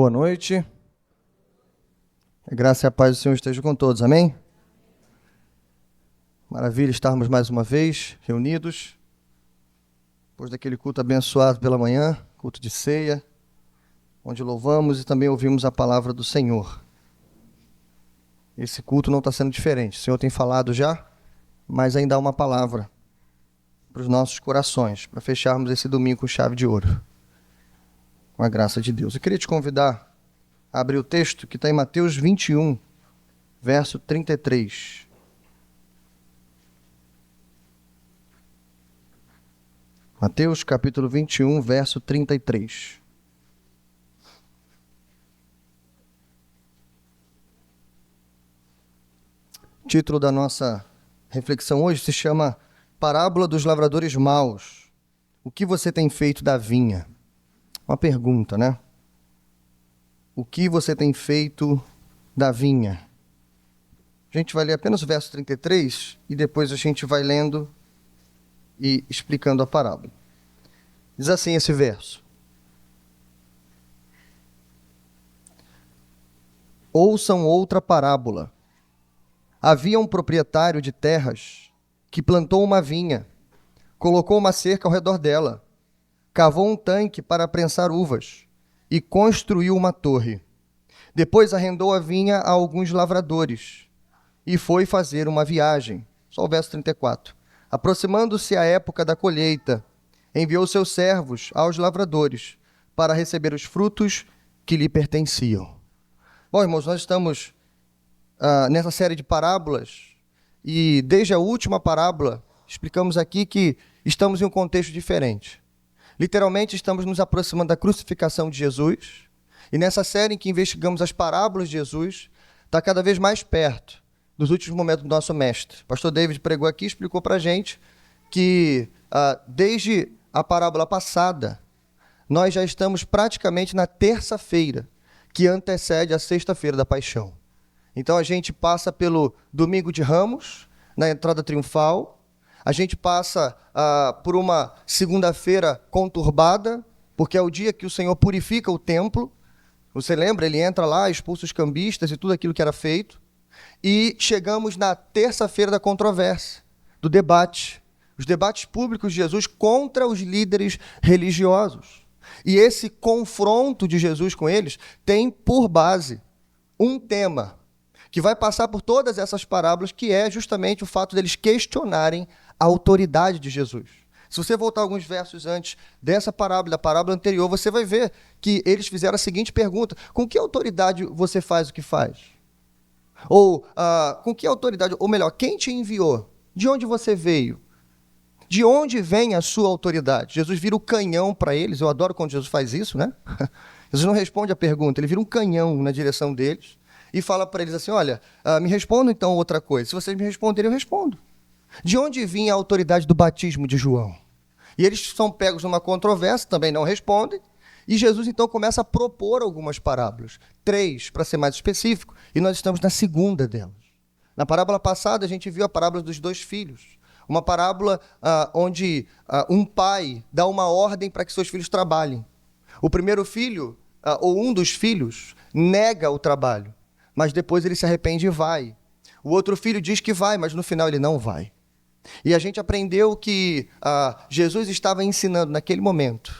Boa noite. A graça e a paz do Senhor estejam com todos, amém? Maravilha estarmos mais uma vez reunidos, depois daquele culto abençoado pela manhã, culto de ceia, onde louvamos e também ouvimos a palavra do Senhor. Esse culto não está sendo diferente, o Senhor tem falado já, mas ainda há uma palavra para os nossos corações, para fecharmos esse domingo com chave de ouro, com a graça de Deus. Eu queria te convidar a abrir o texto que está em Mateus 21, verso 33. Mateus capítulo 21, verso 33. O título da nossa reflexão hoje se chama Parábola dos Lavradores Maus. O que você tem feito da vinha? Uma pergunta, né? O que você tem feito da vinha? A gente vai ler apenas o verso 33 e depois a gente vai lendo e explicando a parábola. Diz assim esse verso: Ouçam outra parábola. Havia um proprietário de terras que plantou uma vinha, colocou uma cerca ao redor dela, cavou um tanque para prensar uvas e construiu uma torre. Depois arrendou a vinha a alguns lavradores e foi fazer uma viagem. Só o verso 34. Aproximando-se a época da colheita, enviou seus servos aos lavradores para receber os frutos que lhe pertenciam. Bom, irmãos, nós estamos nessa série de parábolas e desde a última parábola explicamos aqui que estamos em um contexto diferente. Literalmente estamos nos aproximando da crucificação de Jesus e nessa série em que investigamos as parábolas de Jesus está cada vez mais perto dos últimos momentos do nosso mestre. O pastor David pregou aqui e explicou para a gente que desde a parábola passada nós já estamos praticamente na terça-feira que antecede a sexta-feira da paixão. Então a gente passa pelo domingo de Ramos, na entrada triunfal, a gente passa por uma segunda-feira conturbada, porque é o dia que o Senhor purifica o templo. Você lembra? Ele entra lá, expulsa os cambistas e tudo aquilo que era feito. E chegamos na terça-feira da controvérsia, do debate. Os debates públicos de Jesus contra os líderes religiosos. E esse confronto de Jesus com eles tem por base um tema que vai passar por todas essas parábolas, que é justamente o fato deles questionarem a autoridade de Jesus. Se você voltar alguns versos antes dessa parábola, da parábola anterior, você vai ver que eles fizeram a seguinte pergunta: com que autoridade você faz o que faz? Ou com que autoridade, ou melhor, quem te enviou? De onde você veio? De onde vem a sua autoridade? Jesus vira o canhão para eles. Eu adoro quando Jesus faz isso, né? Jesus não responde a pergunta, ele vira um canhão na direção deles e fala para eles assim: olha, me respondam então outra coisa. Se vocês me responderem, eu respondo. De onde vinha a autoridade do batismo de João? E eles são pegos numa controvérsia, também não respondem, e Jesus então começa a propor algumas parábolas, 3 para ser mais específico, e nós estamos na segunda delas. Na parábola passada a gente viu a parábola dos 2 filhos, uma parábola onde um pai dá uma ordem para que seus filhos trabalhem. O primeiro filho, ou um dos filhos, nega o trabalho, mas depois ele se arrepende e vai. O outro filho diz que vai, mas no final ele não vai. E a gente aprendeu que Jesus estava ensinando naquele momento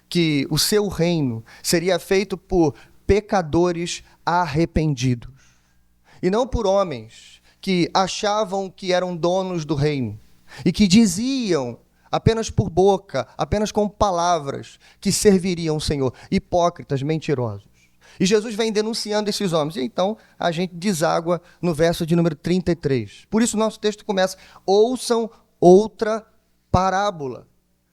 que o seu reino seria feito por pecadores arrependidos. E não por homens que achavam que eram donos do reino e que diziam apenas por boca, apenas com palavras, que serviriam o Senhor. Hipócritas, mentirosos. E Jesus vem denunciando esses homens. E então a gente deságua no verso de número 33. Por isso o nosso texto começa: ouçam outra parábola.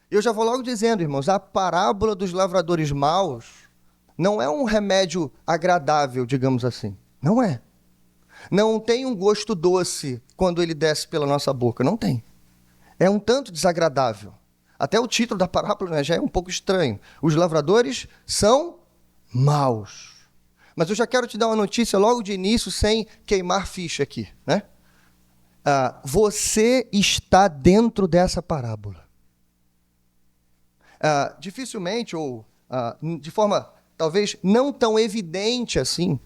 Eu já vou logo dizendo, irmãos, a parábola dos lavradores maus não é um remédio agradável, digamos assim. Não é. Não tem um gosto doce quando ele desce pela nossa boca. Não tem. É um tanto desagradável. Até o título da parábola, né, já é um pouco estranho. Os lavradores são maus. Mas eu já quero te dar uma notícia logo de início, sem queimar ficha aqui, né? Você está dentro dessa parábola. Dificilmente, ou de forma talvez não tão evidente assim,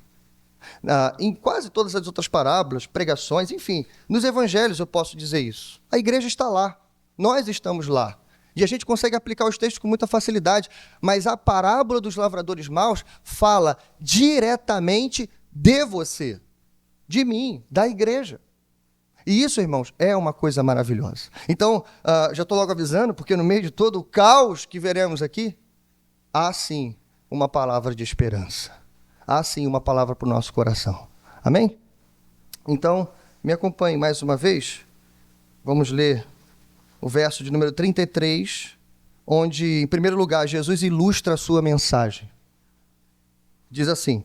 em quase todas as outras parábolas, pregações, enfim, nos evangelhos eu posso dizer isso. A igreja está lá, nós estamos lá. E a gente consegue aplicar os textos com muita facilidade, mas a parábola dos lavradores maus fala diretamente de você, de mim, da igreja. E isso, irmãos, é uma coisa maravilhosa. Então, já estou logo avisando, porque no meio de todo o caos que veremos aqui, há sim uma palavra de esperança. Há sim uma palavra para o nosso coração. Amém? Então, me acompanhe mais uma vez. Vamos ler o verso de número 33, onde, em primeiro lugar, Jesus ilustra a sua mensagem. Diz assim: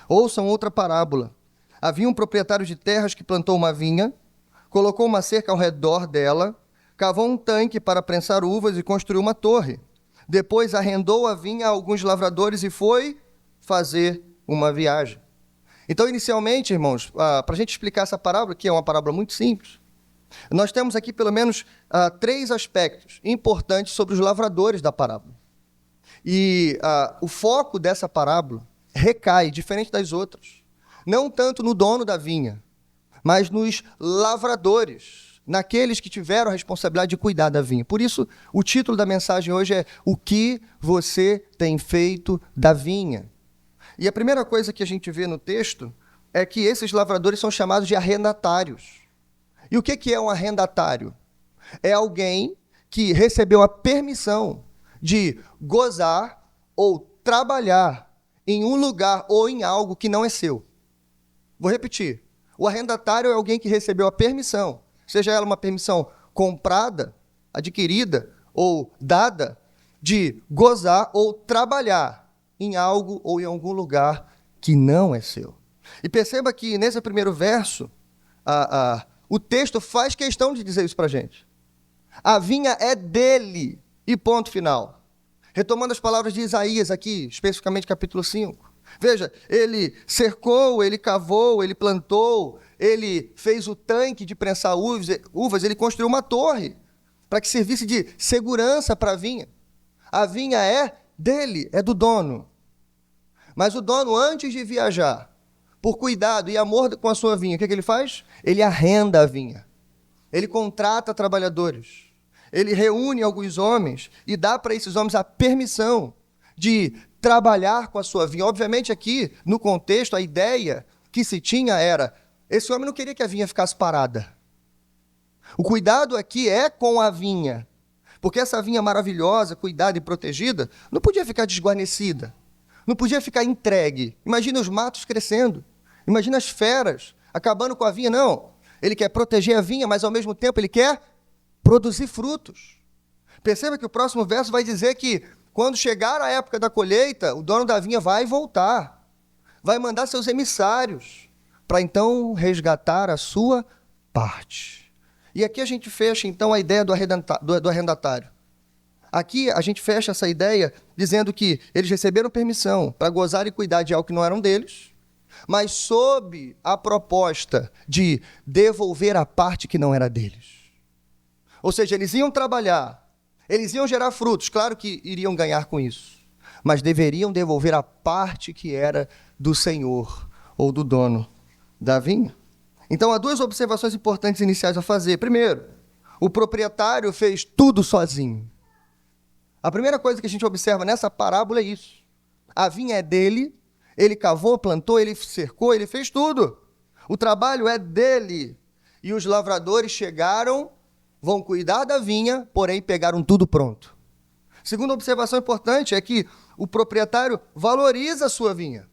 ouçam outra parábola. Havia um proprietário de terras que plantou uma vinha, colocou uma cerca ao redor dela, cavou um tanque para prensar uvas e construiu uma torre. Depois arrendou a vinha a alguns lavradores e foi fazer uma viagem. Então, inicialmente, irmãos, para a gente explicar essa parábola, que é uma parábola muito simples, nós temos aqui pelo menos 3 aspectos importantes sobre os lavradores da parábola. E o foco dessa parábola recai, diferente das outras, não tanto no dono da vinha, mas nos lavradores, naqueles que tiveram a responsabilidade de cuidar da vinha. Por isso, o título da mensagem hoje é O que você tem feito da vinha? E a primeira coisa que a gente vê no texto é que esses lavradores são chamados de arrendatários. E o que é um arrendatário? É alguém que recebeu a permissão de gozar ou trabalhar em um lugar ou em algo que não é seu. Vou repetir. O arrendatário é alguém que recebeu a permissão, seja ela uma permissão comprada, adquirida ou dada, de gozar ou trabalhar em algo ou em algum lugar que não é seu. E perceba que nesse primeiro verso, o texto faz questão de dizer isso para a gente. A vinha é dele, e ponto final. Retomando as palavras de Isaías aqui, especificamente capítulo 5. Veja, ele cercou, ele cavou, ele plantou, ele fez o tanque de prensar uvas, ele construiu uma torre para que servisse de segurança para a vinha. A vinha é dele, é do dono. Mas o dono, antes de viajar, por cuidado e amor com a sua vinha, o que ele faz? Ele arrenda a vinha. Ele contrata trabalhadores. Ele reúne alguns homens e dá para esses homens a permissão de trabalhar com a sua vinha. Obviamente aqui, no contexto, a ideia que se tinha era, esse homem não queria que a vinha ficasse parada. O cuidado aqui é com a vinha, porque essa vinha maravilhosa, cuidada e protegida, não podia ficar desguarnecida, não podia ficar entregue. Imagina os matos crescendo, imagina as feras acabando com a vinha. Não, ele quer proteger a vinha, mas ao mesmo tempo ele quer produzir frutos. Perceba que o próximo verso vai dizer que quando chegar a época da colheita, o dono da vinha vai voltar, vai mandar seus emissários para então resgatar a sua parte. E aqui a gente fecha então a ideia do arrendatário. Aqui a gente fecha essa ideia dizendo que eles receberam permissão para gozar e cuidar de algo que não eram deles, mas sob a proposta de devolver a parte que não era deles. Ou seja, eles iam trabalhar, eles iam gerar frutos, claro que iriam ganhar com isso, mas deveriam devolver a parte que era do Senhor ou do dono da vinha. Então, há 2 observações importantes iniciais a fazer. Primeiro, o proprietário fez tudo sozinho. A primeira coisa que a gente observa nessa parábola é isso. A vinha é dele, ele cavou, plantou, ele cercou, ele fez tudo. O trabalho é dele. E os lavradores chegaram, vão cuidar da vinha, porém pegaram tudo pronto. Segunda observação importante é que o proprietário valoriza a sua vinha.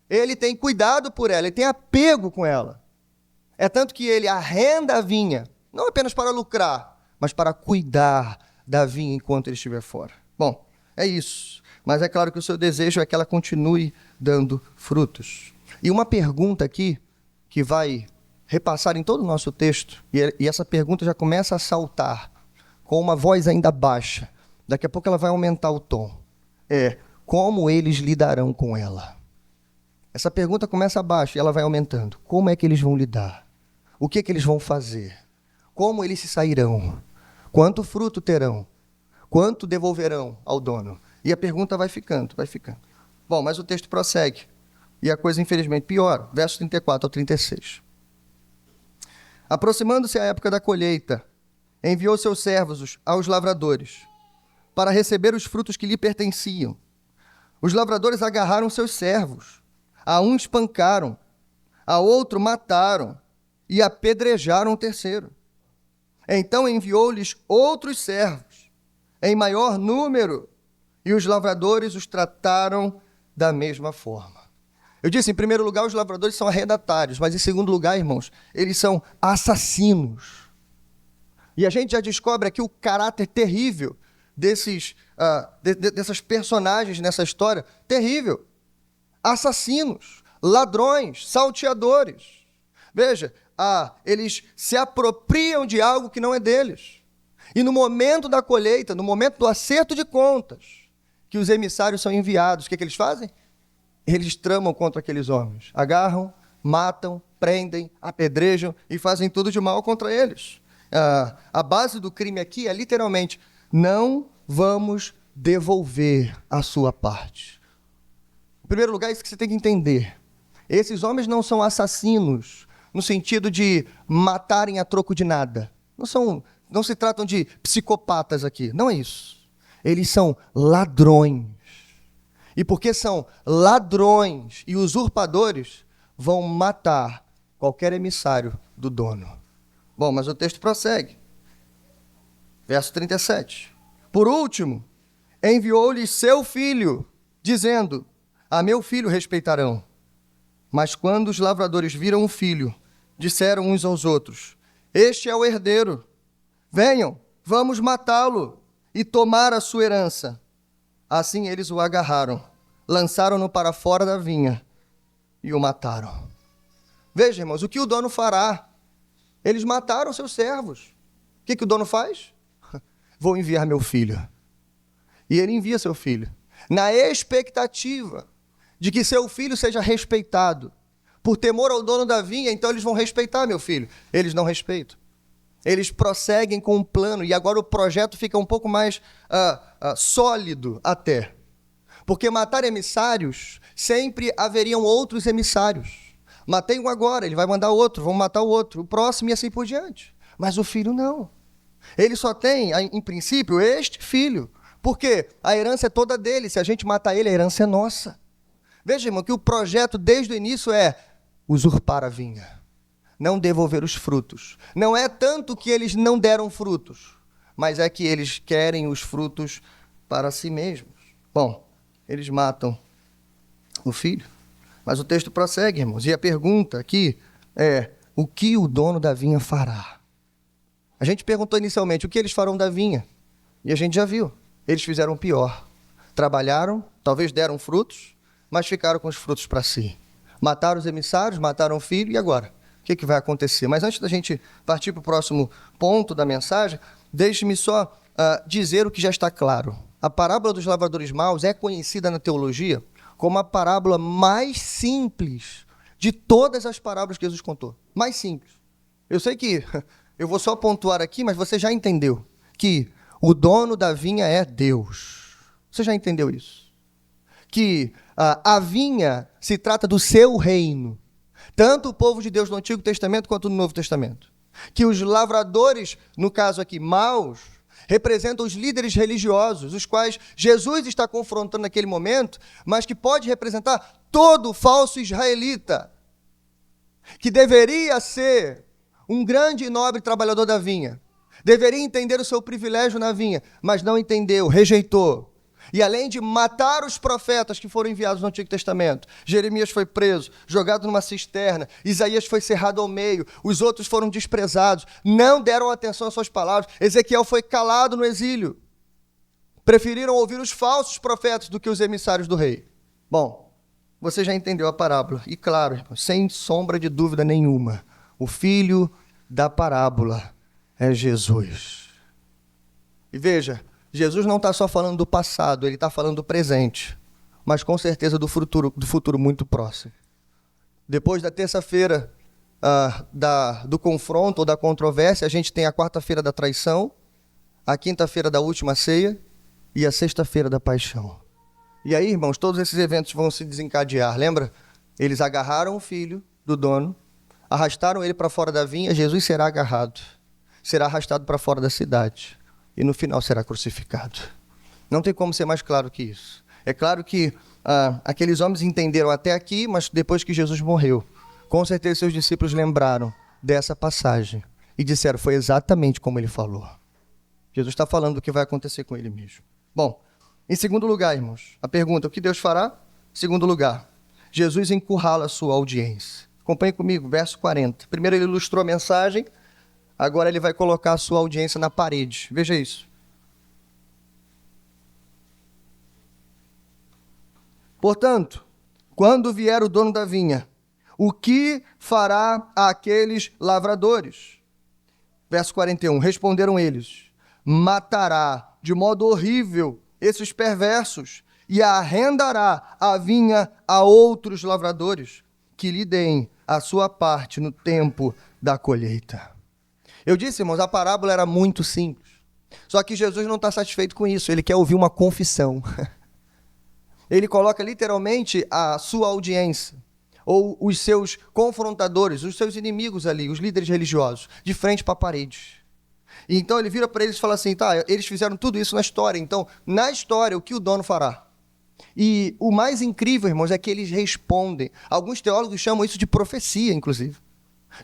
Ele tem cuidado por ela, ele tem apego com ela. É tanto que ele arrenda a vinha, não apenas para lucrar, mas para cuidar da vinha enquanto ele estiver fora. Bom, é isso. Mas é claro que o seu desejo é que ela continue dando frutos. E uma pergunta aqui, que vai repassar em todo o nosso texto, e essa pergunta já começa a saltar, com uma voz ainda baixa. Daqui a pouco ela vai aumentar o tom. É, como eles lidarão com ela? Essa pergunta começa abaixo e ela vai aumentando. Como é que eles vão lidar? O que eles vão fazer? Como eles se sairão? Quanto fruto terão? Quanto devolverão ao dono? E a pergunta vai ficando, vai ficando. Bom, mas o texto prossegue. E a coisa, infelizmente, piora. Verso 34 ao 36. Aproximando-se a época da colheita, enviou seus servos aos lavradores para receber os frutos que lhe pertenciam. Os lavradores agarraram seus servos, a um espancaram, a outro mataram e apedrejaram o terceiro. Então enviou-lhes outros servos, em maior número, e os lavradores os trataram da mesma forma. Eu disse, em primeiro lugar, os lavradores são arrendatários, mas em segundo lugar, irmãos, eles são assassinos. E a gente já descobre aqui o caráter terrível dessas personagens nessa história. Terrível. Assassinos, ladrões, salteadores. Veja, eles se apropriam de algo que não é deles. E no momento da colheita, no momento do acerto de contas, que os emissários são enviados, o que eles fazem? Eles tramam contra aqueles homens. Agarram, matam, prendem, apedrejam e fazem tudo de mal contra eles. A base do crime aqui é literalmente, não vamos devolver a sua parte. Em primeiro lugar, isso que você tem que entender. Esses homens não são assassinos no sentido de matarem a troco de nada. Não se tratam de psicopatas aqui. Não é isso. Eles são ladrões. E porque são ladrões e usurpadores, vão matar qualquer emissário do dono. Bom, mas o texto prossegue. Verso 37. Por último, enviou-lhes seu filho, dizendo, a meu filho respeitarão. Mas quando os lavradores viram o filho, disseram uns aos outros, este é o herdeiro. Venham, vamos matá-lo e tomar a sua herança. Assim eles o agarraram, lançaram-no para fora da vinha e o mataram. Veja, irmãos, o que o dono fará? Eles mataram seus servos. O que o dono faz? Vou enviar meu filho. E ele envia seu filho, na expectativa de que seu filho seja respeitado. Por temor ao dono da vinha, então eles vão respeitar meu filho. Eles não respeitam. Eles prosseguem com um plano, e agora o projeto fica um pouco mais sólido até. Porque matar emissários, sempre haveriam outros emissários. Matei um agora, ele vai mandar outro, vão matar o outro, o próximo e assim por diante. Mas o filho não. Ele só tem, em princípio, este filho. Porque a herança é toda dele, se a gente matar ele, a herança é nossa. Veja, irmão, que o projeto desde o início é usurpar a vinha. Não devolver os frutos. Não é tanto que eles não deram frutos, mas é que eles querem os frutos para si mesmos. Bom, eles matam o filho, mas o texto prossegue, irmãos, e a pergunta aqui é, o que o dono da vinha fará? A gente perguntou inicialmente, o que eles farão da vinha? E a gente já viu, eles fizeram pior. Trabalharam, talvez deram frutos, mas ficaram com os frutos para si. Mataram os emissários, mataram o filho, e agora? O que vai acontecer? Mas antes da gente partir para o próximo ponto da mensagem, deixe-me só dizer o que já está claro. A parábola dos lavradores maus é conhecida na teologia como a parábola mais simples de todas as parábolas que Jesus contou. Mais simples. Eu sei que eu vou só pontuar aqui, mas você já entendeu que o dono da vinha é Deus. Você já entendeu isso? Que a vinha se trata do seu reino. Tanto o povo de Deus no Antigo Testamento quanto no Novo Testamento. Que os lavradores, no caso aqui, maus, representam os líderes religiosos, os quais Jesus está confrontando naquele momento, mas que pode representar todo o falso israelita, que deveria ser um grande e nobre trabalhador da vinha, deveria entender o seu privilégio na vinha, mas não entendeu, rejeitou. E além de matar os profetas que foram enviados no Antigo Testamento, Jeremias foi preso, jogado numa cisterna, Isaías foi cerrado ao meio, os outros foram desprezados, não deram atenção às suas palavras, Ezequiel foi calado no exílio. Preferiram ouvir os falsos profetas do que os emissários do rei. Bom, você já entendeu a parábola. E claro, sem sombra de dúvida nenhuma, o filho da parábola é Jesus. E veja, Jesus não está só falando do passado, ele está falando do presente, mas com certeza do futuro muito próximo. Depois da terça-feira do confronto ou da controvérsia, a gente tem a quarta-feira da traição, a quinta-feira da última ceia e a sexta-feira da paixão. E aí, irmãos, todos esses eventos vão se desencadear, lembra? Eles agarraram o filho do dono, arrastaram ele para fora da vinha, Jesus será agarrado, será arrastado para fora da cidade e no final será crucificado. Não tem como ser mais claro que isso. É claro que aqueles homens entenderam até aqui, mas depois que Jesus morreu, com certeza seus discípulos lembraram dessa passagem e disseram, foi exatamente como ele falou. Jesus está falando do que vai acontecer com ele mesmo. Bom, em segundo lugar, irmãos, a pergunta, o que Deus fará? Segundo lugar, Jesus encurrala a sua audiência. Acompanhe comigo, verso 40. Primeiro ele ilustrou a mensagem, agora ele vai colocar a sua audiência na parede. Veja isso. Portanto, quando vier o dono da vinha, o que fará àqueles lavradores? Verso 41, responderam eles, matará de modo horrível esses perversos e arrendará a vinha a outros lavradores que lhe deem a sua parte no tempo da colheita. Eu disse, irmãos, a parábola era muito simples. Só que Jesus não está satisfeito com isso, ele quer ouvir uma confissão. Ele coloca literalmente a sua audiência, ou os seus confrontadores, os seus inimigos ali, os líderes religiosos, de frente para a parede. E então ele vira para eles e fala assim, tá, eles fizeram tudo isso na história, então, na história, o que o dono fará? E o mais incrível, irmãos, é que eles respondem. Alguns teólogos chamam isso de profecia, inclusive.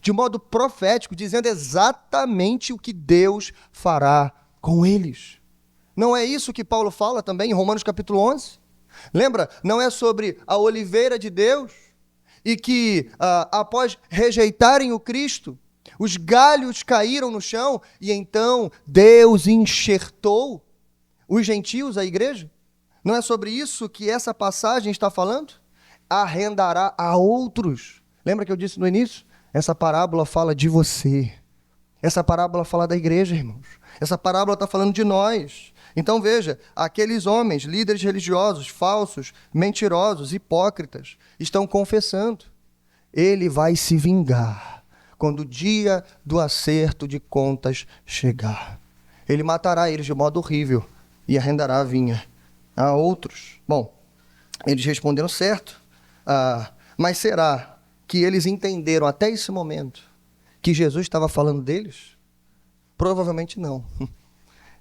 De modo profético, dizendo exatamente o que Deus fará com eles. Não é isso que Paulo fala também em Romanos capítulo 11? Lembra? Não é sobre a oliveira de Deus e que, após rejeitarem o Cristo, os galhos caíram no chão e então Deus enxertou os gentios, a igreja? Não é sobre isso que essa passagem está falando? Arrendará a outros. Lembra que eu disse no início? Essa parábola fala de você. Essa parábola fala da igreja, irmãos. Essa parábola está falando de nós. Então veja, aqueles homens, líderes religiosos, falsos, mentirosos, hipócritas, estão confessando. Ele vai se vingar quando o dia do acerto de contas chegar. Ele matará eles de modo horrível e arrendará a vinha a outros. Bom, eles responderam certo, mas será que eles entenderam até esse momento que Jesus estava falando deles? Provavelmente não.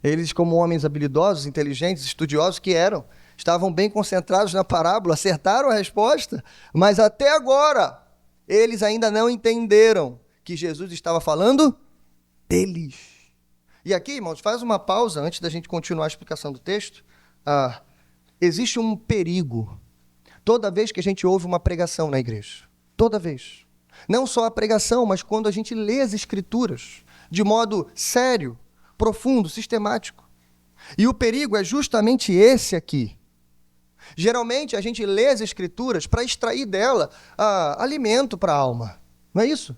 Eles, como homens habilidosos, inteligentes, estudiosos que eram, estavam bem concentrados na parábola, acertaram a resposta, mas até agora eles ainda não entenderam que Jesus estava falando deles. E aqui, irmãos, faz uma pausa antes da gente continuar a explicação do texto. Existe um perigo toda vez que a gente ouve uma pregação na igreja. Toda vez. Não só a pregação, mas quando a gente lê as Escrituras de modo sério, profundo, sistemático. E o perigo é justamente esse aqui. Geralmente a gente lê as Escrituras para extrair dela alimento para a alma. Não é isso?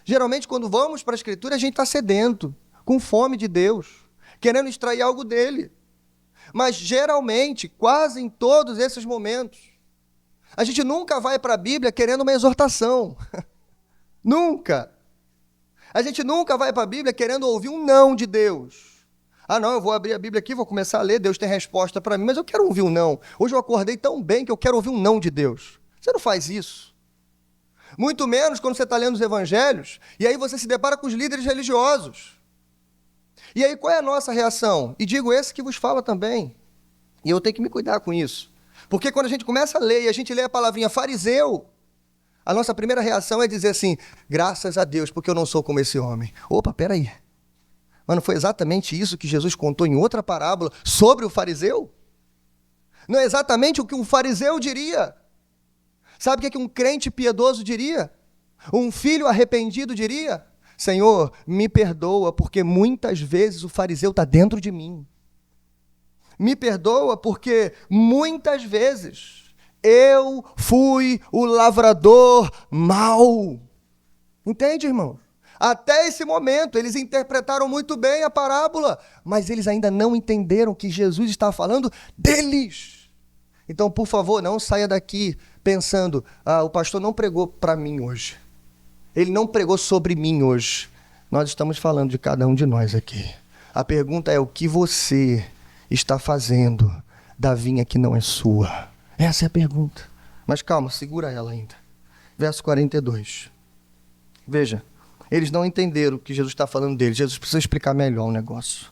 Geralmente quando vamos para a Escritura a gente está sedento, com fome de Deus, querendo extrair algo dele. Mas geralmente, quase em todos esses momentos, a gente nunca vai para a Bíblia querendo uma exortação. Nunca. A gente nunca vai para a Bíblia querendo ouvir um não de Deus. Não, eu vou abrir a Bíblia aqui, vou começar a ler, Deus tem resposta para mim, mas eu quero ouvir um não. Hoje eu acordei tão bem que eu quero ouvir um não de Deus. Você não faz isso. Muito menos quando você está lendo os evangelhos, e aí você se depara com os líderes religiosos. E aí qual é a nossa reação? E digo esse que vos fala também. E eu tenho que me cuidar com isso. Porque quando a gente começa a ler, e a gente lê a palavrinha fariseu, a nossa primeira reação é dizer assim, graças a Deus, porque eu não sou como esse homem. Opa, peraí. Mas não foi exatamente isso que Jesus contou em outra parábola sobre o fariseu? Não é exatamente o que um fariseu diria? Sabe o que um crente piedoso diria? Um filho arrependido diria? Senhor, me perdoa, porque muitas vezes o fariseu está dentro de mim. Me perdoa, porque muitas vezes eu fui o lavrador mau. Entende, irmão? Até esse momento, eles interpretaram muito bem a parábola, mas eles ainda não entenderam que Jesus estava falando deles. Então, por favor, não saia daqui pensando, o pastor não pregou para mim hoje. Ele não pregou sobre mim hoje. Nós estamos falando de cada um de nós aqui. A pergunta é o que você está fazendo da vinha que não é sua? Essa é a pergunta. Mas calma, segura ela ainda. Verso 42. Veja, eles não entenderam o que Jesus está falando deles. Jesus precisa explicar melhor o negócio.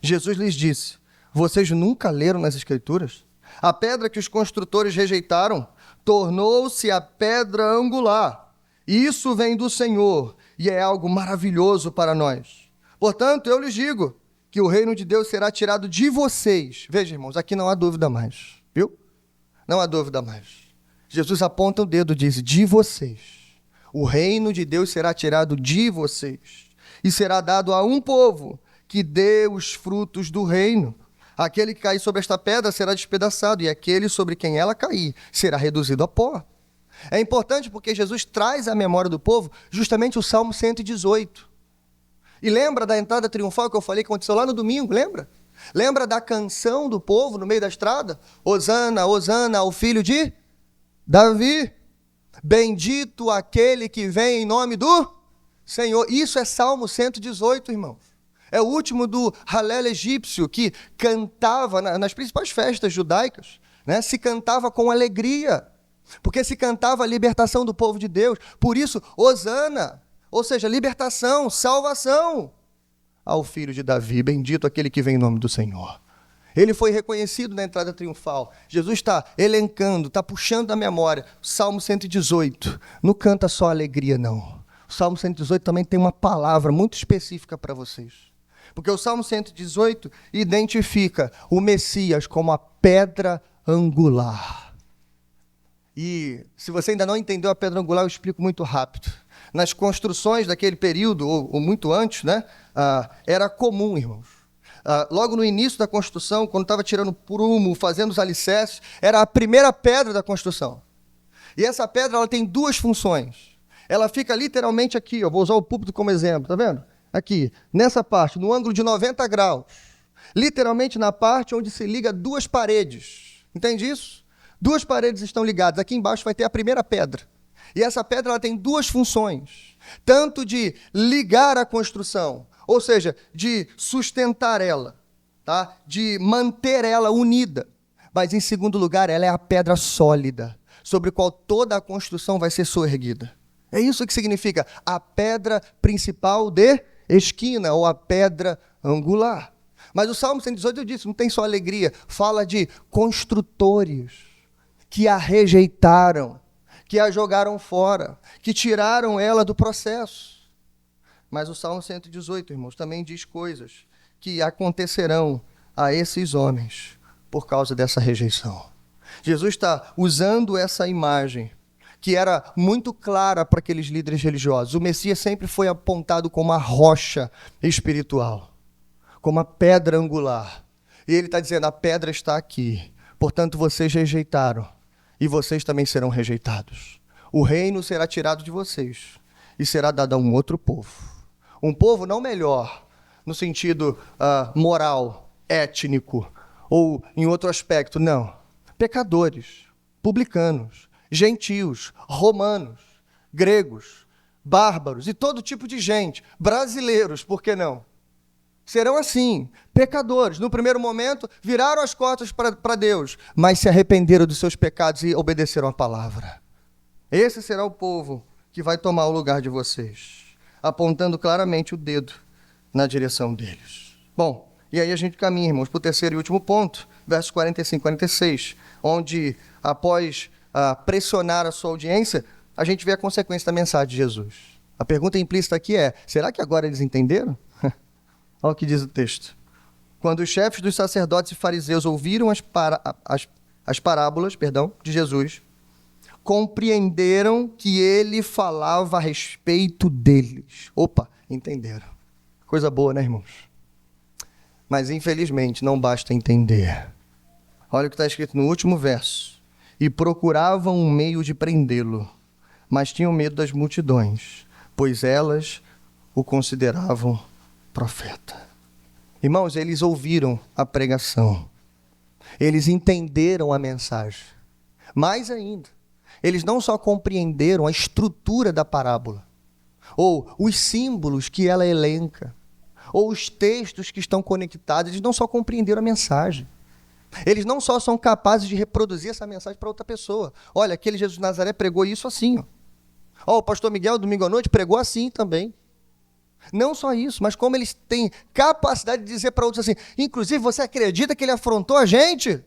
Jesus lhes disse: vocês nunca leram nas Escrituras? A pedra que os construtores rejeitaram tornou-se a pedra angular. Isso vem do Senhor e é algo maravilhoso para nós. Portanto, eu lhes digo que o reino de Deus será tirado de vocês. Veja, irmãos, aqui não há dúvida mais, viu? Não há dúvida mais. Jesus aponta o dedo e diz: de vocês. O reino de Deus será tirado de vocês e será dado a um povo que dê os frutos do reino. Aquele que cair sobre esta pedra será despedaçado, e aquele sobre quem ela cair será reduzido a pó. É importante porque Jesus traz à memória do povo justamente o Salmo 118. E lembra da entrada triunfal que eu falei que aconteceu lá no domingo, lembra? Lembra da canção do povo no meio da estrada? Hosana, Hosana ao filho de Davi. Bendito aquele que vem em nome do Senhor. Isso é Salmo 118, irmãos. É o último do Halel egípcio, que cantava nas principais festas judaicas, né? Se cantava com alegria, porque se cantava a libertação do povo de Deus. Por isso, Hosana, ou seja, libertação, salvação ao filho de Davi. Bendito aquele que vem em nome do Senhor. Ele foi reconhecido na entrada triunfal. Jesus está elencando, está puxando da memória. Salmo 118. Não canta só alegria, não. O Salmo 118 também tem uma palavra muito específica para vocês. Porque o Salmo 118 identifica o Messias como a pedra angular. E se você ainda não entendeu a pedra angular, eu explico muito rápido. Nas construções daquele período, ou muito antes, né, era comum, irmãos. Logo no início da construção, quando estava tirando prumo, fazendo os alicerces, era a primeira pedra da construção. E essa pedra ela tem duas funções. Ela fica literalmente aqui, eu vou usar o púlpito como exemplo, tá vendo? Aqui, nessa parte, no ângulo de 90 graus. Literalmente na parte onde se liga duas paredes. Entende isso? Duas paredes estão ligadas. Aqui embaixo vai ter a primeira pedra. E essa pedra ela tem duas funções. Tanto de ligar a construção, ou seja, de sustentar ela, tá? De manter ela unida. Mas, em segundo lugar, ela é a pedra sólida, sobre a qual toda a construção vai ser soerguida. É isso que significa a pedra principal de esquina, ou a pedra angular. Mas o Salmo 118, eu disse, não tem só alegria, fala de construtores que a rejeitaram, que a jogaram fora, que tiraram ela do processo. Mas o Salmo 118, irmãos, também diz coisas que acontecerão a esses homens por causa dessa rejeição. Jesus está usando essa imagem que era muito clara para aqueles líderes religiosos. O Messias sempre foi apontado como a rocha espiritual, como a pedra angular. E ele está dizendo, a pedra está aqui, portanto vocês rejeitaram, e vocês também serão rejeitados. O reino será tirado de vocês e será dado a um outro povo. Um povo não melhor, no sentido moral, étnico, ou em outro aspecto, não. Pecadores, publicanos, gentios, romanos, gregos, bárbaros e todo tipo de gente, brasileiros, por que não? Serão assim, pecadores. No primeiro momento, viraram as costas para Deus, mas se arrependeram dos seus pecados e obedeceram a palavra. Esse será o povo que vai tomar o lugar de vocês, apontando claramente o dedo na direção deles. Bom, e aí a gente caminha, irmãos, para o terceiro e último ponto, versos 45 e 46, onde, após pressionar a sua audiência, a gente vê a consequência da mensagem de Jesus. A pergunta implícita aqui é, será que agora eles entenderam? Olha o que diz o texto. Quando os chefes dos sacerdotes e fariseus ouviram as parábolas de Jesus, compreenderam que ele falava a respeito deles. Opa, entenderam. Coisa boa, né, irmãos? Mas, infelizmente, não basta entender. Olha o que está escrito no último verso. E procuravam um meio de prendê-lo, mas tinham medo das multidões, pois elas o consideravam profeta. Irmãos, eles ouviram a pregação. Eles entenderam a mensagem. Mais ainda, eles não só compreenderam a estrutura da parábola, ou os símbolos que ela elenca, ou os textos que estão conectados, eles não só compreenderam a mensagem, Eles não só são capazes de reproduzir essa mensagem para outra pessoa. Olha, aquele Jesus de Nazaré pregou isso assim. Ó, o pastor Miguel, domingo à noite, pregou assim também. Não só isso, mas como eles têm capacidade de dizer para outros assim, inclusive, você acredita que ele afrontou a gente?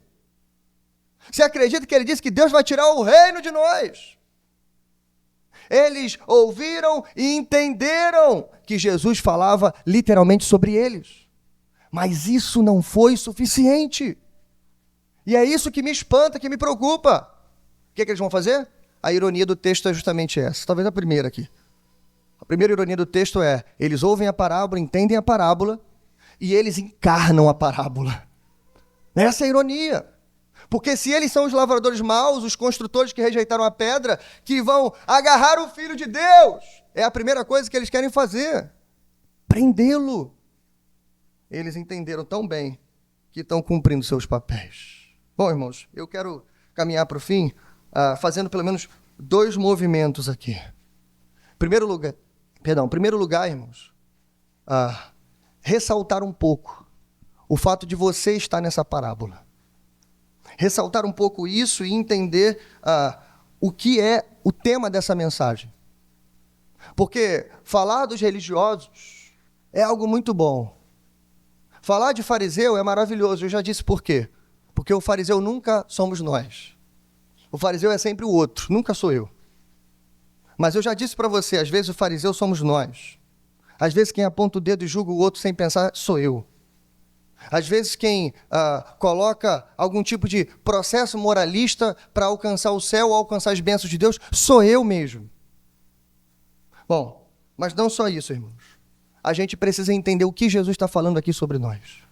Você acredita que ele disse que Deus vai tirar o reino de nós? Eles ouviram e entenderam que Jesus falava literalmente sobre eles. Mas isso não foi suficiente. E é isso que me espanta, que me preocupa. O que eles vão fazer? A ironia do texto é justamente essa. Talvez a primeira aqui. A primeira ironia do texto é, eles ouvem a parábola, entendem a parábola, e eles encarnam a parábola. Essa é a ironia. Porque se eles são os lavradores maus, os construtores que rejeitaram a pedra, que vão agarrar o Filho de Deus, é a primeira coisa que eles querem fazer. Prendê-lo. Eles entenderam tão bem que estão cumprindo seus papéis. Bom, irmãos, eu quero caminhar para o fim, fazendo pelo menos 2 movimentos aqui. Primeiro lugar, irmãos, ressaltar um pouco o fato de você estar nessa parábola. Ressaltar um pouco isso e entender o que é o tema dessa mensagem. Porque falar dos religiosos é algo muito bom. Falar de fariseu é maravilhoso, eu já disse por quê. Porque o fariseu nunca somos nós. O fariseu é sempre o outro, nunca sou eu. Mas eu já disse para você, às vezes o fariseu somos nós. Às vezes quem aponta o dedo e julga o outro sem pensar, sou eu. Às vezes quem coloca algum tipo de processo moralista para alcançar o céu ou alcançar as bênçãos de Deus, sou eu mesmo. Bom, mas não só isso, irmãos. A gente precisa entender o que Jesus está falando aqui sobre nós.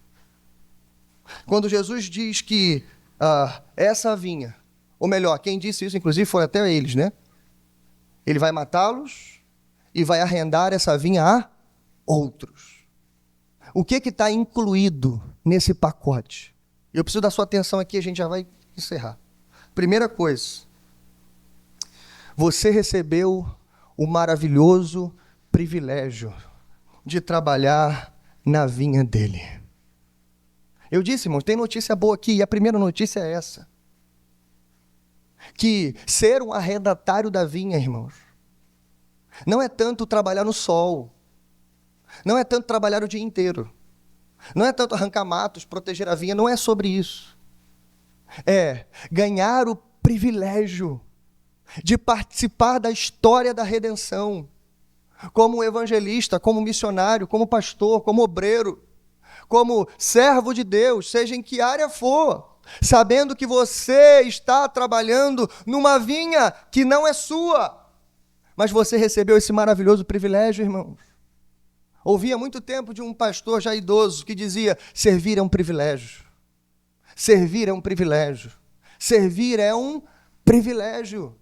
Quando Jesus diz que essa vinha, ou melhor, quem disse isso, inclusive, foi até eles, né? Ele vai matá-los e vai arrendar essa vinha a outros. O que está incluído nesse pacote? Eu preciso da sua atenção aqui, a gente já vai encerrar. Primeira coisa, você recebeu o maravilhoso privilégio de trabalhar na vinha dele. Eu disse, irmãos, tem notícia boa aqui, e a primeira notícia é essa. Que ser um arrendatário da vinha, irmãos, não é tanto trabalhar no sol, não é tanto trabalhar o dia inteiro, não é tanto arrancar matos, proteger a vinha, não é sobre isso. É ganhar o privilégio de participar da história da redenção, como evangelista, como missionário, como pastor, como obreiro, como servo de Deus, seja em que área for, sabendo que você está trabalhando numa vinha que não é sua, mas você recebeu esse maravilhoso privilégio, irmãos. Ouvi há muito tempo de um pastor já idoso que dizia, servir é um privilégio. Servir é um privilégio. Servir é um privilégio.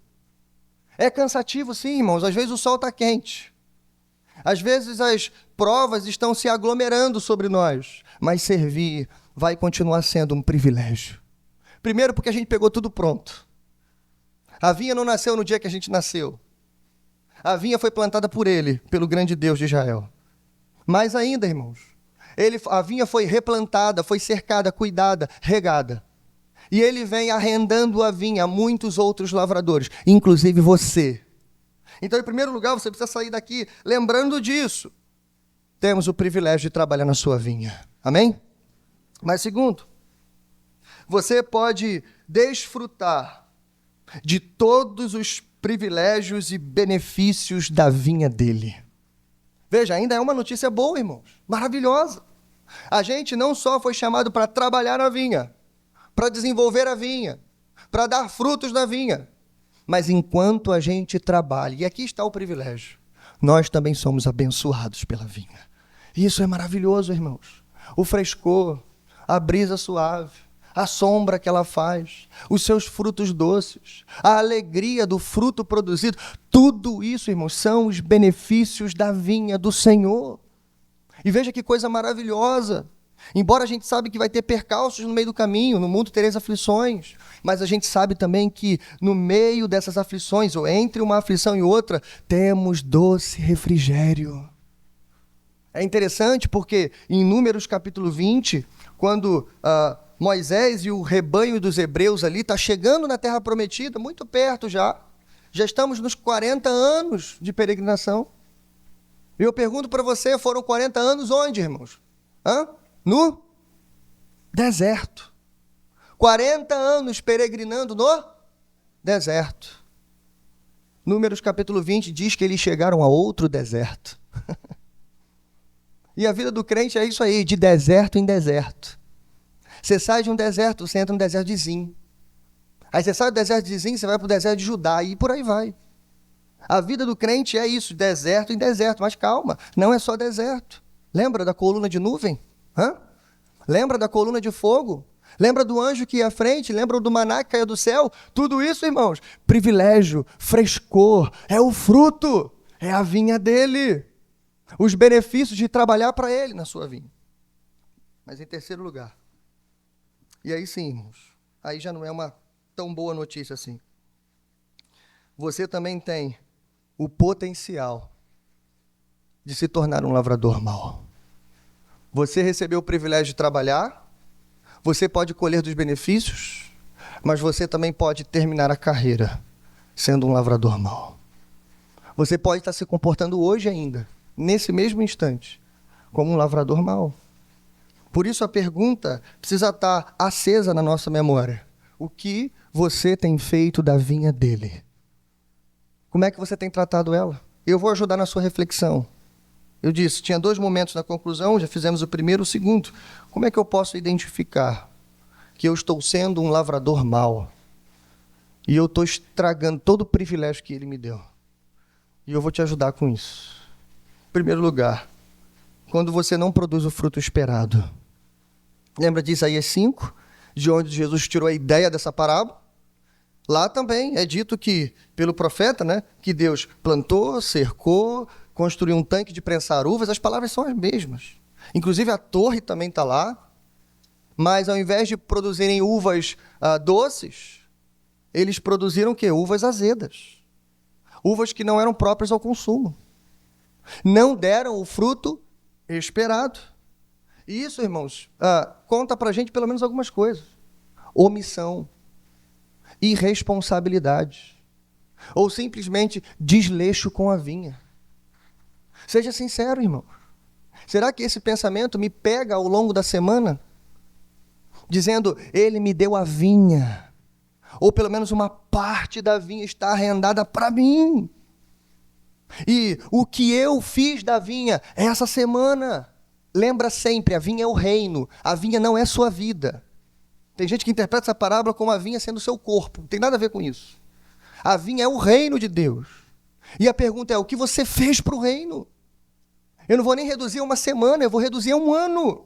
É cansativo, sim, irmãos. Às vezes o sol está quente. Às vezes as provas estão se aglomerando sobre nós. Mas servir vai continuar sendo um privilégio. Primeiro porque a gente pegou tudo pronto. A vinha não nasceu no dia que a gente nasceu. A vinha foi plantada por ele, pelo grande Deus de Israel. Mais ainda, irmãos, a vinha foi replantada, foi cercada, cuidada, regada. E ele vem arrendando a vinha a muitos outros lavradores, inclusive você. Então, em primeiro lugar, você precisa sair daqui lembrando disso. Temos o privilégio de trabalhar na sua vinha. Amém? Mas segundo, você pode desfrutar de todos os privilégios e benefícios da vinha dele. Veja, ainda é uma notícia boa, irmãos, maravilhosa. A gente não só foi chamado para trabalhar na vinha, para desenvolver a vinha, para dar frutos na vinha, mas enquanto a gente trabalha, e aqui está o privilégio, nós também somos abençoados pela vinha. Isso é maravilhoso, irmãos. O frescor, a brisa suave, a sombra que ela faz, os seus frutos doces, a alegria do fruto produzido, tudo isso, irmãos, são os benefícios da vinha do Senhor. E veja que coisa maravilhosa. Embora a gente sabe que vai ter percalços no meio do caminho, no mundo tereis aflições, mas a gente sabe também que no meio dessas aflições, ou entre uma aflição e outra, temos doce refrigério. É interessante porque em Números capítulo 20, quando Moisés e o rebanho dos hebreus ali está chegando na Terra Prometida, muito perto já. Já estamos nos 40 anos de peregrinação. E eu pergunto para você, foram 40 anos onde, irmãos? No deserto. 40 anos peregrinando no deserto. Números capítulo 20 diz que eles chegaram a outro deserto. E a vida do crente é isso aí, de deserto em deserto. Você sai de um deserto, você entra no deserto de Zim. Aí você sai do deserto de Zim, você vai para o deserto de Judá, e por aí vai. A vida do crente é isso, deserto em deserto. Mas calma, não é só deserto. Lembra da coluna de nuvem? Lembra da coluna de fogo? Lembra do anjo que ia à frente? Lembra do maná que caiu do céu? Tudo isso, irmãos, privilégio, frescor, é o fruto, é a vinha dele. Os benefícios de trabalhar para ele na sua vinha. Mas em terceiro lugar, e aí sim, irmãos, aí já não é uma tão boa notícia assim. Você também tem o potencial de se tornar um lavrador mau. Você recebeu o privilégio de trabalhar, você pode colher dos benefícios, mas você também pode terminar a carreira sendo um lavrador mau. Você pode estar se comportando hoje ainda, nesse mesmo instante, como um lavrador mau. Por isso a pergunta precisa estar acesa na nossa memória. O que você tem feito da vinha dele? Como é que você tem tratado ela? Eu vou ajudar na sua reflexão. Eu disse, tinha 2 momentos na conclusão, já fizemos o primeiro, o segundo. Como é que eu posso identificar que eu estou sendo um lavrador mau? E eu estou estragando todo o privilégio que ele me deu. E eu vou te ajudar com isso. Em primeiro lugar, quando você não produz o fruto esperado. Lembra de Isaías 5, de onde Jesus tirou a ideia dessa parábola? Lá também é dito que, pelo profeta, que Deus plantou, cercou, construiu um tanque de prensar uvas, as palavras são as mesmas. Inclusive a torre também está lá, mas ao invés de produzirem uvas doces, eles produziram o quê? Uvas azedas. Uvas que não eram próprias ao consumo. Não deram o fruto esperado. E isso, irmãos, conta pra gente pelo menos algumas coisas. Omissão, irresponsabilidade, ou simplesmente desleixo com a vinha. Seja sincero, irmão. Será que esse pensamento me pega ao longo da semana? Dizendo, ele me deu a vinha, ou pelo menos uma parte da vinha está arrendada para mim. E o que eu fiz da vinha essa semana? Lembra sempre, a vinha é o reino, a vinha não é sua vida. Tem gente que interpreta essa parábola como a vinha sendo o seu corpo, não tem nada a ver com isso. A vinha é o reino de Deus. E a pergunta é, o que você fez para o reino? Eu não vou nem reduzir a uma semana, eu vou reduzir a um ano.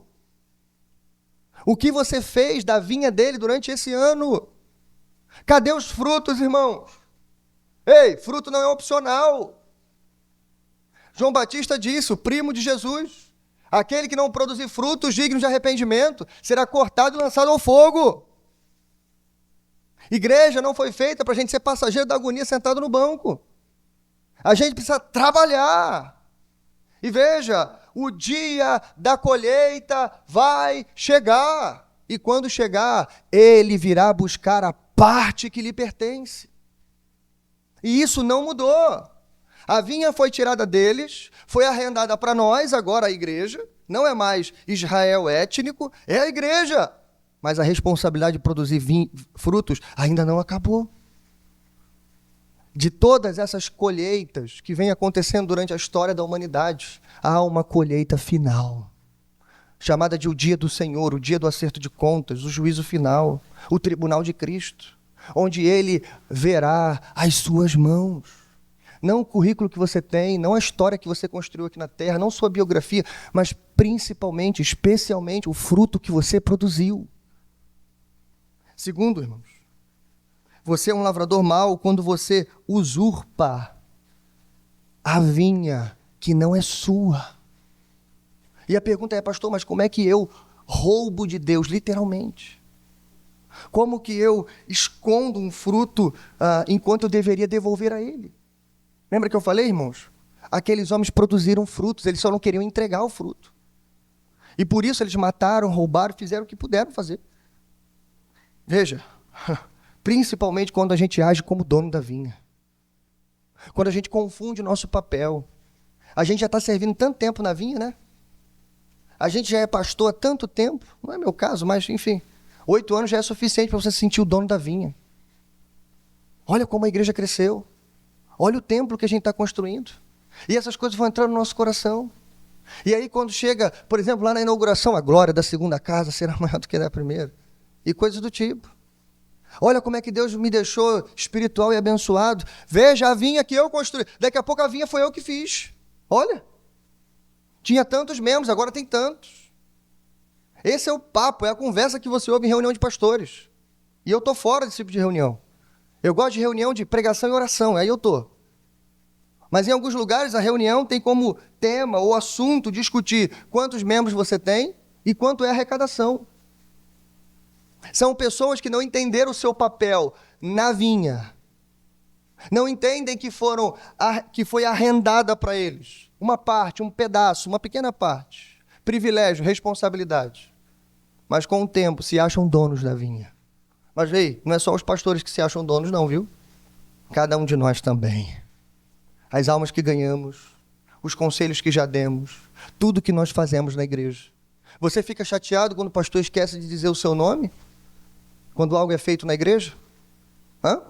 O que você fez da vinha dele durante esse ano? Cadê os frutos, irmãos? Ei, fruto não é opcional. João Batista disse, o primo de Jesus, aquele que não produzir frutos dignos de arrependimento será cortado e lançado ao fogo. Igreja não foi feita para a gente ser passageiro da agonia sentado no banco. A gente precisa trabalhar. E veja, o dia da colheita vai chegar. E quando chegar, ele virá buscar a parte que lhe pertence. E isso não mudou. A vinha foi tirada deles, foi arrendada para nós, agora a igreja. Não é mais Israel étnico, é a igreja. Mas a responsabilidade de produzir frutos ainda não acabou. De todas essas colheitas que vêm acontecendo durante a história da humanidade, há uma colheita final, chamada de o dia do Senhor, o dia do acerto de contas, o juízo final, o tribunal de Cristo, onde ele verá as suas mãos. Não o currículo que você tem, não a história que você construiu aqui na terra, não sua biografia, mas principalmente, especialmente, o fruto que você produziu. Segundo, irmãos, você é um lavrador mau quando você usurpa a vinha que não é sua. E a pergunta é, pastor, mas como é que eu roubo de Deus, literalmente? Como que eu escondo um fruto enquanto eu deveria devolver a ele? Lembra que eu falei, irmãos? Aqueles homens produziram frutos, eles só não queriam entregar o fruto. E por isso eles mataram, roubaram, fizeram o que puderam fazer. Veja, principalmente quando a gente age como dono da vinha. Quando a gente confunde o nosso papel. A gente já está servindo tanto tempo na vinha, né? A gente já é pastor há tanto tempo. Não é meu caso, mas enfim. 8 anos já é suficiente para você se sentir o dono da vinha. Olha como a igreja cresceu. Olha o templo que a gente está construindo. E essas coisas vão entrando no nosso coração. E aí quando chega, por exemplo, lá na inauguração, a glória da segunda casa será maior do que da primeira. E coisas do tipo. Olha como é que Deus me deixou espiritual e abençoado. Veja a vinha que eu construí. Daqui a pouco a vinha foi eu que fiz. Olha. Tinha tantos membros, agora tem tantos. Esse é o papo, é a conversa que você ouve em reunião de pastores. E eu estou fora desse tipo de reunião. Eu gosto de reunião de pregação e oração, aí eu estou. Mas em alguns lugares a reunião tem como tema ou assunto discutir quantos membros você tem e quanto é a arrecadação. São pessoas que não entenderam o seu papel na vinha. Não entendem que foi arrendada para eles. Uma parte, um pedaço, uma pequena parte. Privilégio, responsabilidade. Mas com o tempo se acham donos da vinha. Mas ei, não é só os pastores que se acham donos não, viu? Cada um de nós também. As almas que ganhamos, os conselhos que já demos, tudo que nós fazemos na igreja. Você fica chateado quando o pastor esquece de dizer o seu nome? Quando algo é feito na igreja? Hã?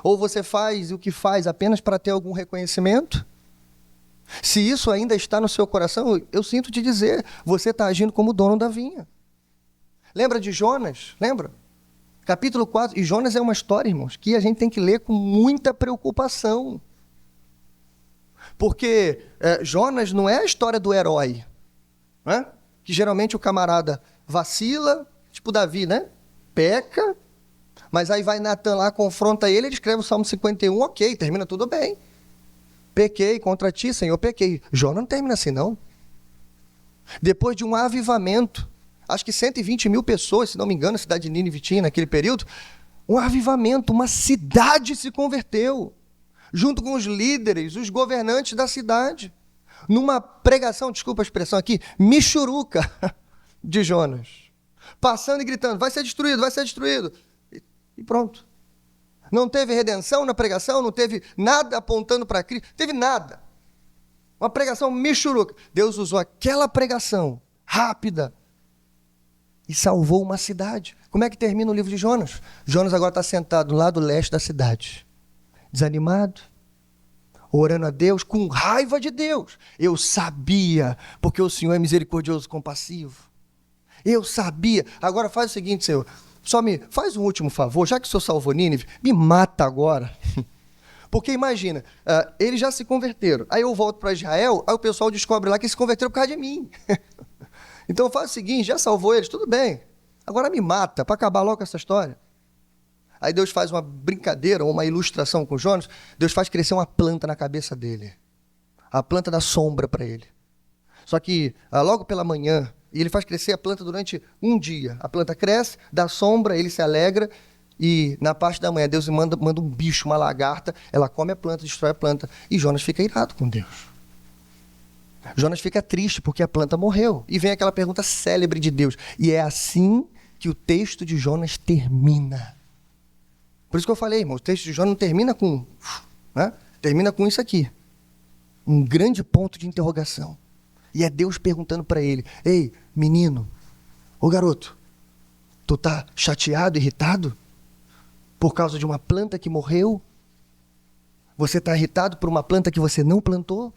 Ou você faz o que faz apenas para ter algum reconhecimento? Se isso ainda está no seu coração, eu sinto te dizer, você está agindo como dono da vinha. Lembra de Jonas? Lembra? Capítulo 4. E Jonas é uma história, irmãos, que a gente tem que ler com muita preocupação. Porque Jonas não é a história do herói, né? Que geralmente o camarada vacila, tipo Davi, né? Peca, mas aí vai Natan lá, confronta ele escreve o Salmo 51, ok, termina tudo bem. Pequei contra ti, Senhor, pequei. Jonas não termina assim, não. Depois de um avivamento, acho que 120 mil pessoas, se não me engano, a cidade de Nínive tinha naquele período, um avivamento, uma cidade se converteu, junto com os líderes, os governantes da cidade, numa pregação, desculpa a expressão aqui, michuruca de Jonas, passando e gritando, vai ser destruído, e pronto. Não teve redenção na pregação, não teve nada apontando para Cristo, teve nada. Uma pregação michuruca. Deus usou aquela pregação rápida e salvou uma cidade. Como é que termina o livro de Jonas? Jonas agora está sentado do lado leste da cidade, desanimado, orando a Deus, com raiva de Deus. Eu sabia, porque o Senhor é misericordioso e compassivo. Eu sabia. Agora faz o seguinte, Senhor, só me faz um último favor, já que o Senhor salvou Nínive, me mata agora. Porque imagina, eles já se converteram, aí eu volto para Israel, aí o pessoal descobre lá que se converteram por causa de mim. Então faz o seguinte, já salvou eles, tudo bem, agora me mata, para acabar logo com essa história. Aí Deus faz uma brincadeira, uma ilustração com Jonas, Deus faz crescer uma planta na cabeça dele. A planta dá sombra para ele. Só que logo pela manhã, e ele faz crescer a planta durante um dia. A planta cresce, dá sombra, ele se alegra, e na parte da manhã Deus manda um bicho, uma lagarta, ela come a planta, destrói a planta, e Jonas fica irado com Deus. Jonas fica triste porque a planta morreu. E vem aquela pergunta célebre de Deus. E é assim que o texto de Jonas termina. Por isso que eu falei, irmão, o texto de Jonas não termina com... né? Termina com isso aqui. Um grande ponto de interrogação. E é Deus perguntando para ele, ei, menino, ô garoto, tu tá chateado, irritado? Por causa de uma planta que morreu? Você está irritado por uma planta que você não plantou?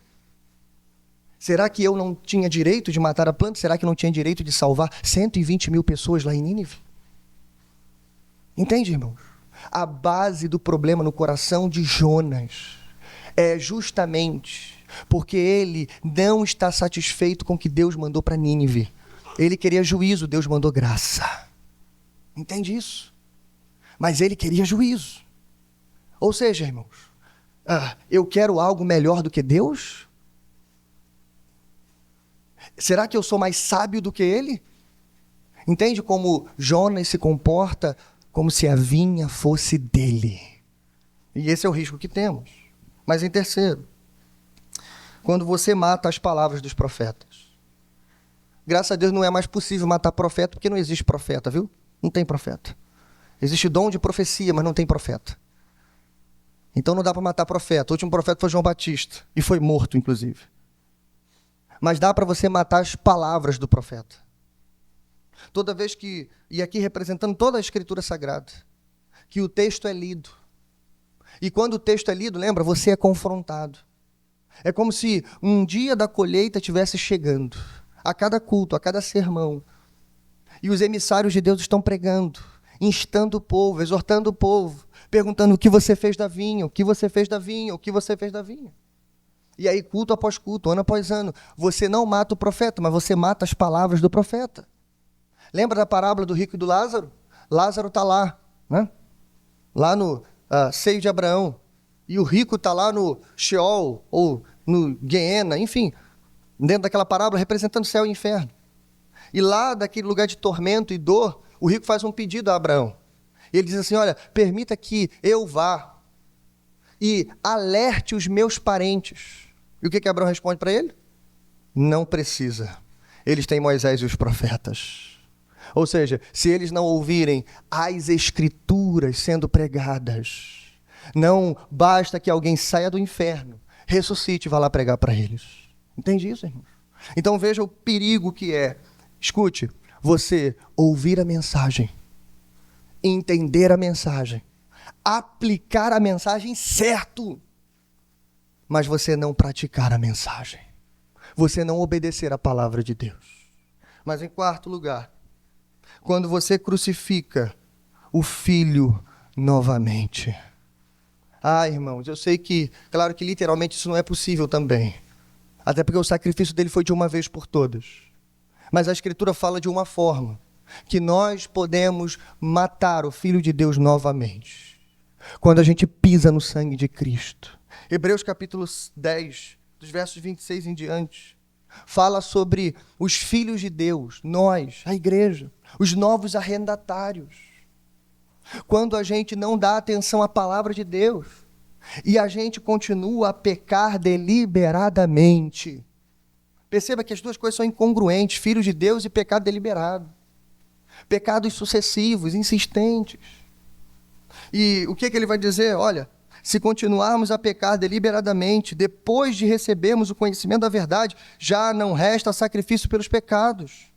Será que eu não tinha direito de matar a planta? Será que não tinha direito de salvar 120 mil pessoas lá em Nínive? Entende, irmãos? A base do problema no coração de Jonas é justamente porque ele não está satisfeito com o que Deus mandou para Nínive. Ele queria juízo, Deus mandou graça. Entende isso? Mas ele queria juízo. Ou seja, irmãos, eu quero algo melhor do que Deus? Será que eu sou mais sábio do que ele? Entende como Jonas se comporta como se a vinha fosse dele? E esse é o risco que temos. Mas em terceiro, quando você mata as palavras dos profetas. Graças a Deus não é mais possível matar profeta, porque não existe profeta, viu? Não tem profeta. Existe dom de profecia, mas não tem profeta. Então não dá para matar profeta. O último profeta foi João Batista, e foi morto, inclusive. Mas dá para você matar as palavras do profeta. Toda vez que, e aqui representando toda a Escritura Sagrada, que o texto é lido. E quando o texto é lido, lembra, você é confrontado. É como se um dia da colheita estivesse chegando. A cada culto, a cada sermão. E os emissários de Deus estão pregando, instando o povo, exortando o povo, perguntando o que você fez da vinha, o que você fez da vinha, o que você fez da vinha. E aí, culto após culto, ano após ano, você não mata o profeta, mas você mata as palavras do profeta. Lembra da parábola do rico e do Lázaro? Lázaro está lá, né? Lá no seio de Abraão. E o rico está lá no Sheol, ou no Guiena, enfim, dentro daquela parábola, representando céu e inferno. E lá, daquele lugar de tormento e dor, o rico faz um pedido a Abraão. Ele diz assim, olha, permita que eu vá e alerte os meus parentes. E o que Abraão responde para ele? Não precisa. Eles têm Moisés e os profetas. Ou seja, se eles não ouvirem as escrituras sendo pregadas, não basta que alguém saia do inferno, ressuscite e vá lá pregar para eles. Entende isso, irmão? Então veja o perigo que é. Escute, você ouvir a mensagem, entender a mensagem, aplicar a mensagem certo, mas você não praticar a mensagem. Você não obedecer a palavra de Deus. Mas em quarto lugar, quando você crucifica o Filho novamente. Ah, irmãos, eu sei que, claro que literalmente isso não é possível também. Até porque o sacrifício dele foi de uma vez por todas. Mas a Escritura fala de uma forma, que nós podemos matar o Filho de Deus novamente. Quando a gente pisa no sangue de Cristo. Hebreus capítulo 10, dos versos 26 em diante, fala sobre os filhos de Deus, nós, a igreja, os novos arrendatários. Quando a gente não dá atenção à palavra de Deus e a gente continua a pecar deliberadamente. Perceba que as duas coisas são incongruentes, filhos de Deus e pecado deliberado. Pecados sucessivos, insistentes. E o que ele vai dizer? Olha, se continuarmos a pecar deliberadamente, depois de recebermos o conhecimento da verdade, já não resta sacrifício pelos pecados,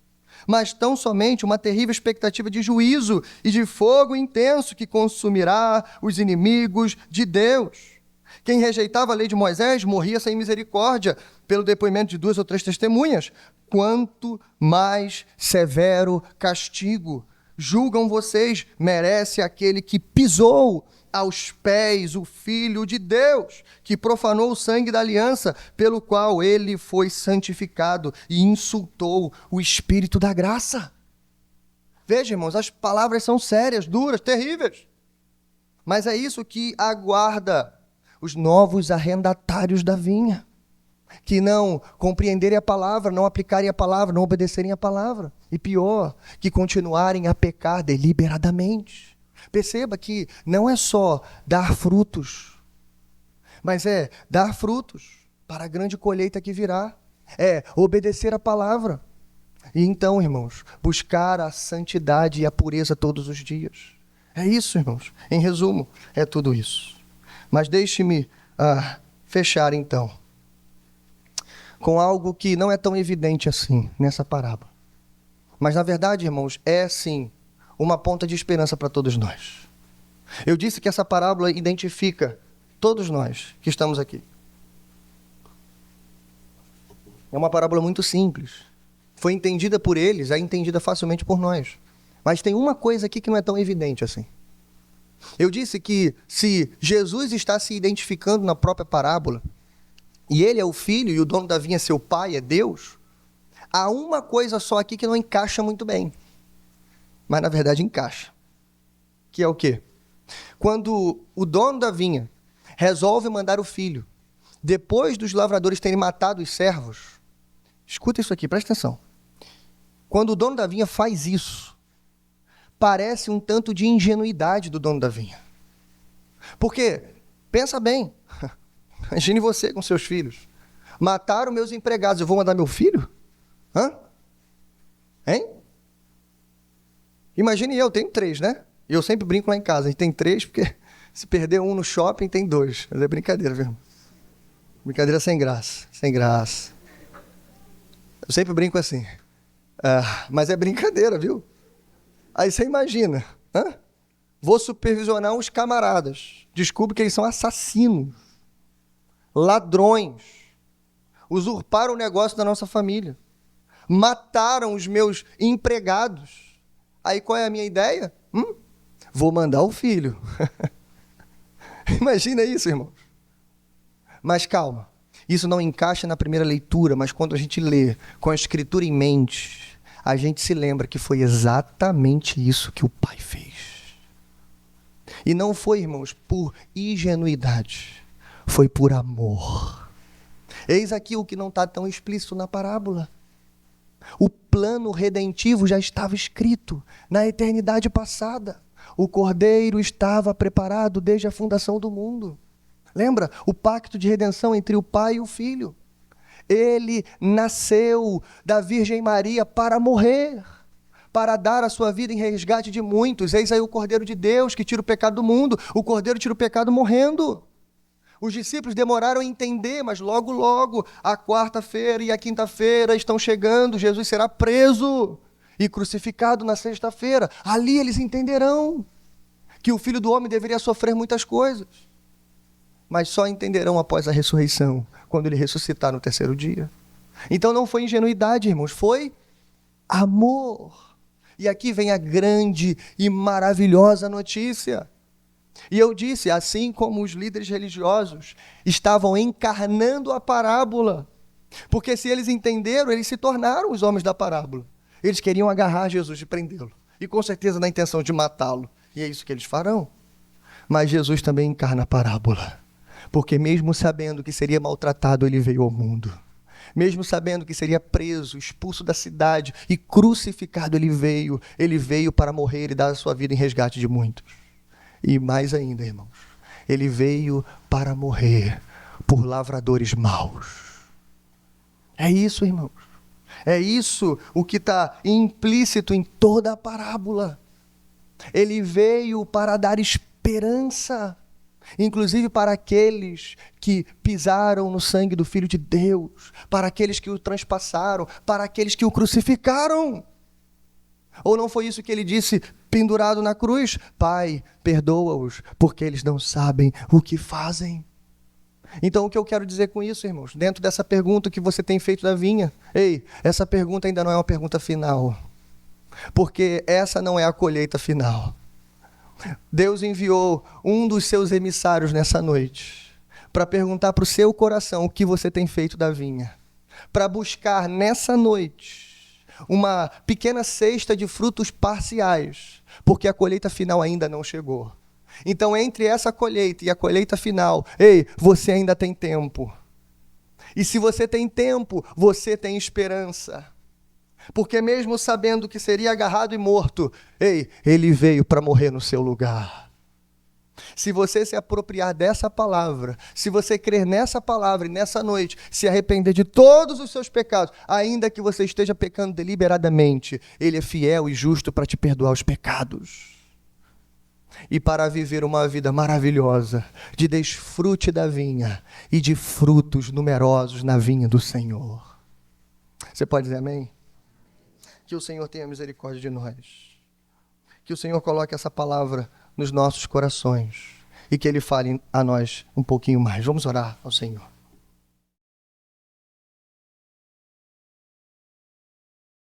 mas tão somente uma terrível expectativa de juízo e de fogo intenso que consumirá os inimigos de Deus. Quem rejeitava a lei de Moisés morria sem misericórdia, pelo depoimento de 2 ou 3 testemunhas. Quanto mais severo castigo, julgam vocês, merece aquele que pisou aos pés o Filho de Deus, que profanou o sangue da aliança, pelo qual ele foi santificado e insultou o Espírito da graça. Veja, irmãos, as palavras são sérias, duras, terríveis. Mas é isso que aguarda os novos arrendatários da vinha, que não compreenderem a palavra, não aplicarem a palavra, não obedecerem a palavra. E pior, que continuarem a pecar deliberadamente. Perceba que não é só dar frutos, mas é dar frutos para a grande colheita que virá. É obedecer a palavra. E então, irmãos, buscar a santidade e a pureza todos os dias. É isso, irmãos. Em resumo, é tudo isso. Mas deixe-me fechar, então, com algo que não é tão evidente assim nessa parábola. Mas, na verdade, irmãos, é sim uma ponta de esperança para todos nós. Eu disse que essa parábola identifica todos nós que estamos aqui. É uma parábola muito simples. Foi entendida por eles, é entendida facilmente por nós. Mas tem uma coisa aqui que não é tão evidente assim. Eu disse que se Jesus está se identificando na própria parábola, e ele é o filho e o dono da vinha é seu pai, é Deus, há uma coisa só aqui que não encaixa muito bem. Mas na verdade encaixa. Que é o quê? Quando o dono da vinha resolve mandar o filho, depois dos lavradores terem matado os servos, escuta isso aqui, presta atenção. Quando o dono da vinha faz isso, parece um tanto de ingenuidade do dono da vinha. Porque, pensa bem, imagine você com seus filhos. Mataram meus empregados, eu vou mandar meu filho? Hã? Hein? Imagine eu tenho 3, né? E eu sempre brinco lá em casa, a gente tem 3, porque se perder um no shopping, tem 2. Mas é brincadeira, viu? Brincadeira sem graça, sem graça. Eu sempre brinco assim. Mas é brincadeira, viu? Aí você imagina, vou supervisionar uns camaradas. Descubro que eles são assassinos, ladrões, usurparam o negócio da nossa família, mataram os meus empregados. Aí qual é a minha ideia? Vou mandar o filho. Imagina isso, irmãos. Mas calma, isso não encaixa na primeira leitura, mas quando a gente lê com a escritura em mente, a gente se lembra que foi exatamente isso que o pai fez. E não foi, irmãos, por ingenuidade, foi por amor. Eis aqui o que não está tão explícito na parábola. O plano redentivo já estava escrito na eternidade passada. O cordeiro estava preparado desde a fundação do mundo. Lembra? O pacto de redenção entre o pai e o filho. Ele nasceu da Virgem Maria para morrer, para dar a sua vida em resgate de muitos. Eis aí o Cordeiro de Deus que tira o pecado do mundo. O Cordeiro tira o pecado morrendo. Os discípulos demoraram a entender, mas logo, logo, a quarta-feira e a quinta-feira estão chegando. Jesus será preso e crucificado na sexta-feira. Ali eles entenderão que o Filho do Homem deveria sofrer muitas coisas. Mas só entenderão após a ressurreição, quando ele ressuscitar no terceiro dia. Então não foi ingenuidade, irmãos, foi amor. E aqui vem a grande e maravilhosa notícia. E eu disse, assim como os líderes religiosos estavam encarnando a parábola, porque se eles entenderam, eles se tornaram os homens da parábola. Eles queriam agarrar Jesus e prendê-lo, e com certeza na intenção de matá-lo, e é isso que eles farão. Mas Jesus também encarna a parábola, porque mesmo sabendo que seria maltratado, ele veio ao mundo. Mesmo sabendo que seria preso, expulso da cidade e crucificado, ele veio para morrer e dar a sua vida em resgate de muitos. E mais ainda, irmãos, ele veio para morrer por lavradores maus. É isso, irmãos. É isso o que está implícito em toda a parábola. Ele veio para dar esperança, inclusive para aqueles que pisaram no sangue do Filho de Deus, para aqueles que o transpassaram, para aqueles que o crucificaram. Ou não foi isso que ele disse pendurado na cruz? Pai, perdoa-os, porque eles não sabem o que fazem. Então o que eu quero dizer com isso, irmãos? Dentro dessa pergunta que você tem feito da vinha, essa pergunta ainda não é uma pergunta final, porque essa não é a colheita final. Deus enviou um dos seus emissários nessa noite para perguntar para o seu coração o que você tem feito da vinha, para buscar nessa noite uma pequena cesta de frutos parciais, porque a colheita final ainda não chegou. Então, entre essa colheita e a colheita final, você ainda tem tempo. E se você tem tempo, você tem esperança. Porque mesmo sabendo que seria agarrado e morto, ele veio para morrer no seu lugar. Se você se apropriar dessa palavra, se você crer nessa palavra e nessa noite, se arrepender de todos os seus pecados, ainda que você esteja pecando deliberadamente, ele é fiel e justo para te perdoar os pecados. E para viver uma vida maravilhosa, de desfrute da vinha e de frutos numerosos na vinha do Senhor. Você pode dizer amém? Que o Senhor tenha misericórdia de nós. Que o Senhor coloque essa palavra nos nossos corações e que Ele fale a nós um pouquinho mais. Vamos orar ao Senhor.